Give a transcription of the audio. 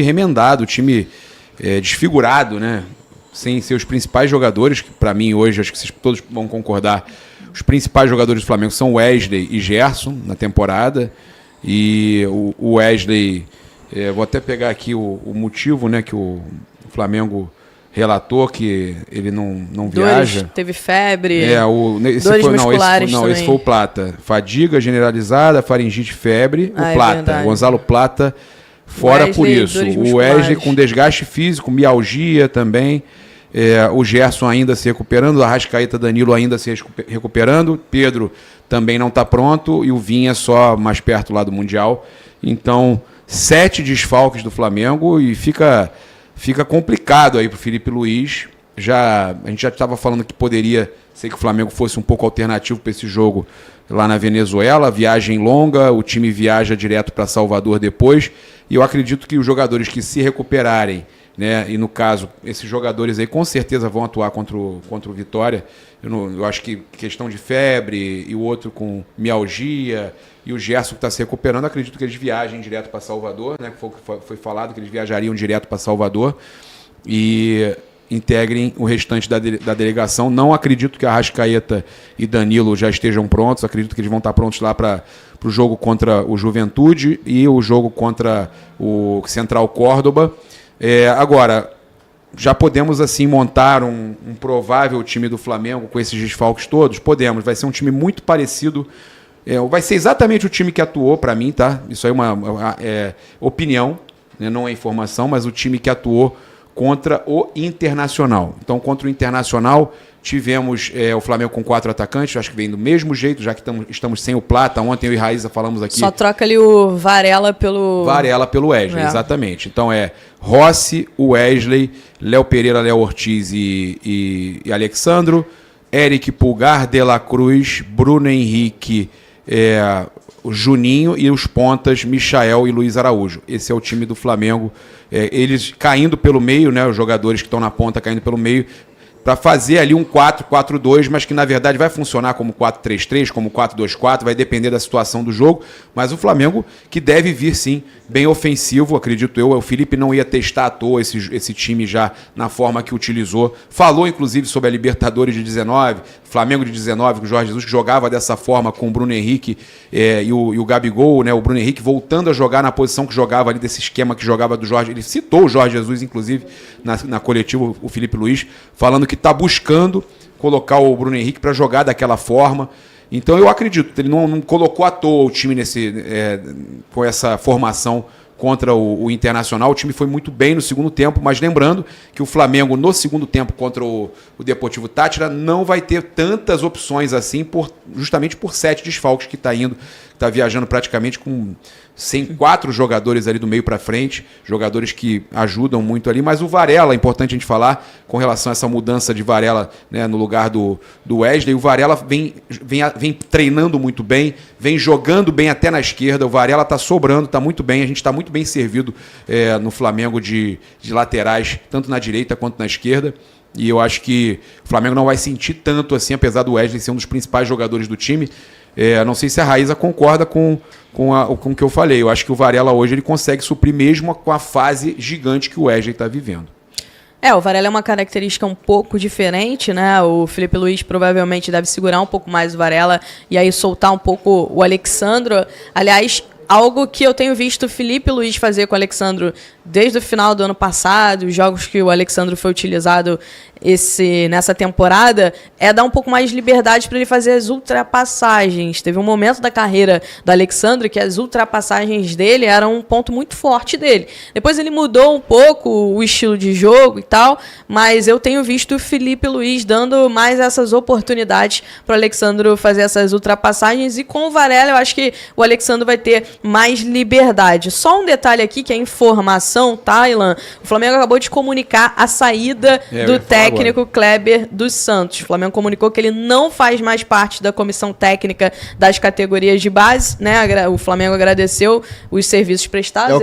remendado, o time desfigurado, né? Sem seus principais jogadores, que para mim hoje, acho que vocês todos vão concordar, os principais jogadores do Flamengo são Wesley e Gerson na temporada. E o Wesley, vou até pegar aqui o motivo, né, que o Flamengo relatou, que ele não viaja. Teve febre, dores musculares também. Esse foi o Plata. Fadiga generalizada, faringite, febre. O Plata, Gonzalo Plata, fora por isso. O Wesley com desgaste físico, mialgia também. O Gerson ainda se recuperando, o Arrascaeta, Danilo ainda se recuperando, Pedro também não está pronto e o Vinha só mais perto lá do Mundial. Então, 7 desfalques do Flamengo e fica complicado aí para o Felipe Luiz. A gente já estava falando que poderia ser que o Flamengo fosse um pouco alternativo para esse jogo lá na Venezuela, viagem longa, o time viaja direto para Salvador depois, e eu acredito que os jogadores que se recuperarem, né, e no caso, esses jogadores aí com certeza vão atuar contra o Vitória. Eu acho que questão de febre e o outro com mialgia e o Gerson que está se recuperando, acredito que eles viajem direto para Salvador, né, foi falado que eles viajariam direto para Salvador e integrem o restante da delegação. Não acredito que a Arrascaeta e Danilo já estejam prontos, acredito que eles vão estar prontos lá para o jogo contra o Juventude e o jogo contra o Central Córdoba. Agora, já podemos assim montar um provável time do Flamengo com esses desfalques todos? Podemos, vai ser um time muito parecido, vai ser exatamente o time que atuou para mim, tá? Isso aí é uma opinião, né? Não é informação, mas o time que atuou contra o Internacional. Então, contra o Internacional, tivemos o Flamengo com 4 atacantes, acho que vem do mesmo jeito, já que estamos sem o Plata. Ontem eu e Raíza falamos aqui. Só troca ali o Varela pelo Wesley, exatamente. Então Rossi, o Wesley, Léo Pereira, Léo Ortiz e Alexandro, Eric Pulgar, De La Cruz, Bruno Henrique, o Juninho e os pontas Michael e Luiz Araújo. Esse é o time do Flamengo. Eles caindo pelo meio, né, os jogadores que estão na ponta caindo pelo meio, para fazer ali um 4-4-2, mas que na verdade vai funcionar como 4-3-3, como 4-2-4, vai depender da situação do jogo, mas o Flamengo que deve vir sim, bem ofensivo, acredito eu. O Felipe não ia testar à toa esse time já na forma que utilizou, falou inclusive sobre a Libertadores de 19, Flamengo de 19, com o Jorge Jesus, que jogava dessa forma com o Bruno Henrique e o Gabigol, né, o Bruno Henrique voltando a jogar na posição que jogava ali, desse esquema que jogava do Jorge, ele citou o Jorge Jesus inclusive na coletiva, o Felipe Luiz, falando que está buscando colocar o Bruno Henrique para jogar daquela forma. Então eu acredito que ele não colocou à toa o time com essa formação contra o Internacional. O time foi muito bem no segundo tempo, mas lembrando que o Flamengo no segundo tempo contra o Deportivo Táchira não vai ter tantas opções assim, justamente por 7 desfalques que está viajando praticamente com 4 jogadores ali do meio para frente, jogadores que ajudam muito ali, mas o Varela, é importante a gente falar com relação a essa mudança de Varela, né, no lugar do Wesley. O Varela vem treinando muito bem, vem jogando bem até na esquerda. O Varela está sobrando, está muito bem, a gente está muito bem servido no Flamengo de laterais, tanto na direita quanto na esquerda. E eu acho que o Flamengo não vai sentir tanto assim, apesar do Wesley ser um dos principais jogadores do time. Não sei se a Raíza concorda com o que eu falei. Eu acho que o Varela hoje ele consegue suprir mesmo com a fase gigante que o Wesley está vivendo. O Varela é uma característica um pouco diferente, né? O Felipe Luiz provavelmente deve segurar um pouco mais o Varela e aí soltar um pouco o Alexandro. Aliás, algo que eu tenho visto o Felipe Luiz fazer com o Alexandro desde o final do ano passado, os jogos que o Alexandro foi utilizado nessa temporada, é dar um pouco mais de liberdade para ele fazer as ultrapassagens. Teve um momento da carreira do Alexandro que as ultrapassagens dele eram um ponto muito forte dele. Depois ele mudou um pouco o estilo de jogo e tal, mas eu tenho visto o Felipe Luiz dando mais essas oportunidades para o Alexandro fazer essas ultrapassagens, e com o Varela eu acho que o Alexandro vai ter mais liberdade. Só um detalhe aqui que é informação, tá, Ilan? O Flamengo acabou de comunicar a saída do técnico Kleber dos Santos. O Flamengo comunicou que ele não faz mais parte da comissão técnica das categorias de base, né? O Flamengo agradeceu os serviços prestados.